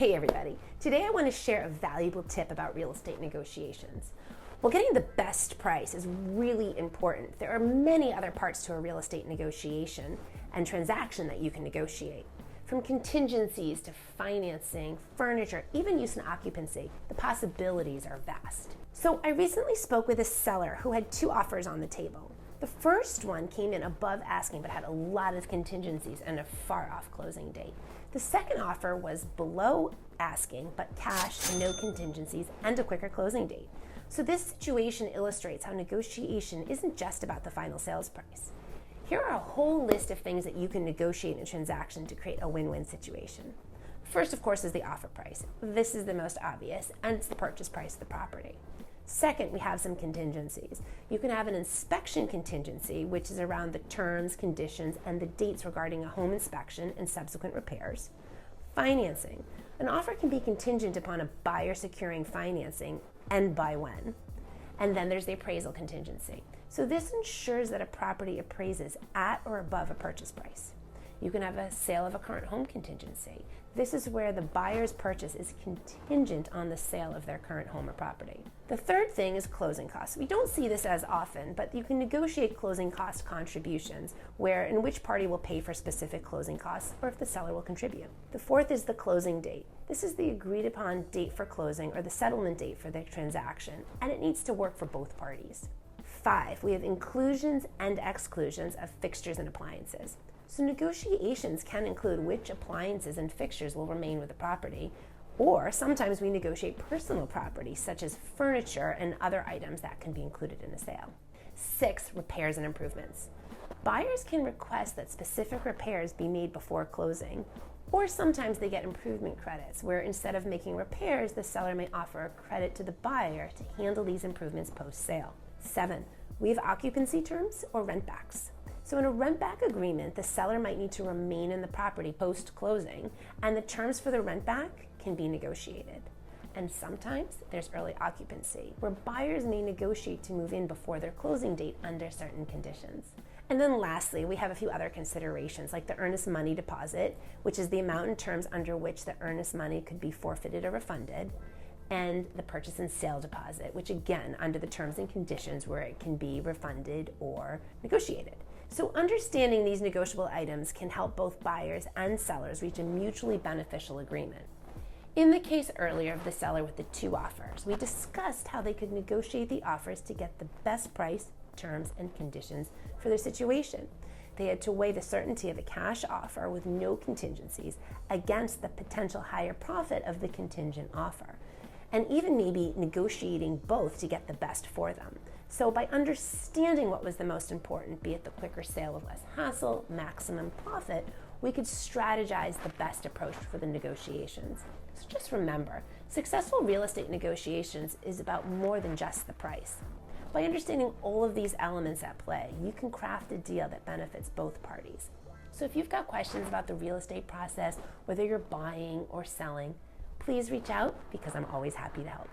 Hey everybody, today I want to share a valuable tip about real estate negotiations. Well, getting the best price is really important. There are many other parts to a real estate negotiation and transaction that you can negotiate. From contingencies to financing, furniture, even use and occupancy, the possibilities are vast. So I recently spoke with a seller who had two offers on the table. The first one came in above asking but had a lot of contingencies and a far off closing date. The second offer was below asking but cash and no contingencies and a quicker closing date. So this situation illustrates how negotiation isn't just about the final sales price. Here are a whole list of things that you can negotiate in a transaction to create a win-win situation. First, of course, is the offer price. This is the most obvious, and it's the purchase price of the property. Second, we have some contingencies. You can have an inspection contingency, which is around the terms, conditions, and the dates regarding a home inspection and subsequent repairs. Financing. An offer can be contingent upon a buyer securing financing and by when. And then there's the appraisal contingency. So this ensures that a property appraises at or above a purchase price. You can have a sale of a current home contingency. This is where the buyer's purchase is contingent on the sale of their current home or property. The third thing is closing costs. We don't see this as often, but you can negotiate closing cost contributions, in which party will pay for specific closing costs or if the seller will contribute. The fourth is the closing date. This is the agreed upon date for closing or the settlement date for the transaction, and it needs to work for both parties. 5, we have inclusions and exclusions of fixtures and appliances. So negotiations can include which appliances and fixtures will remain with the property, or sometimes we negotiate personal property such as furniture and other items that can be included in a sale. 6, repairs and improvements. Buyers can request that specific repairs be made before closing, or sometimes they get improvement credits where instead of making repairs, the seller may offer a credit to the buyer to handle these improvements post-sale. 7, we have occupancy terms or rent backs. So in a rent-back agreement, the seller might need to remain in the property post-closing, and the terms for the rent-back can be negotiated. And sometimes there's early occupancy, where buyers may negotiate to move in before their closing date under certain conditions. And then lastly, we have a few other considerations, like the earnest money deposit, which is the amount and terms under which the earnest money could be forfeited or refunded, and the purchase and sale deposit, which again, under the terms and conditions where it can be refunded or negotiated. So understanding these negotiable items can help both buyers and sellers reach a mutually beneficial agreement. In the case earlier of the seller with the two offers, we discussed how they could negotiate the offers to get the best price, terms, and conditions for their situation. They had to weigh the certainty of a cash offer with no contingencies against the potential higher profit of the contingent offer, and even maybe negotiating both to get the best for them. So by understanding what was the most important, be it the quicker sale with less hassle, maximum profit, we could strategize the best approach for the negotiations. So just remember, successful real estate negotiations is about more than just the price. By understanding all of these elements at play, you can craft a deal that benefits both parties. So if you've got questions about the real estate process, whether you're buying or selling, please reach out because I'm always happy to help.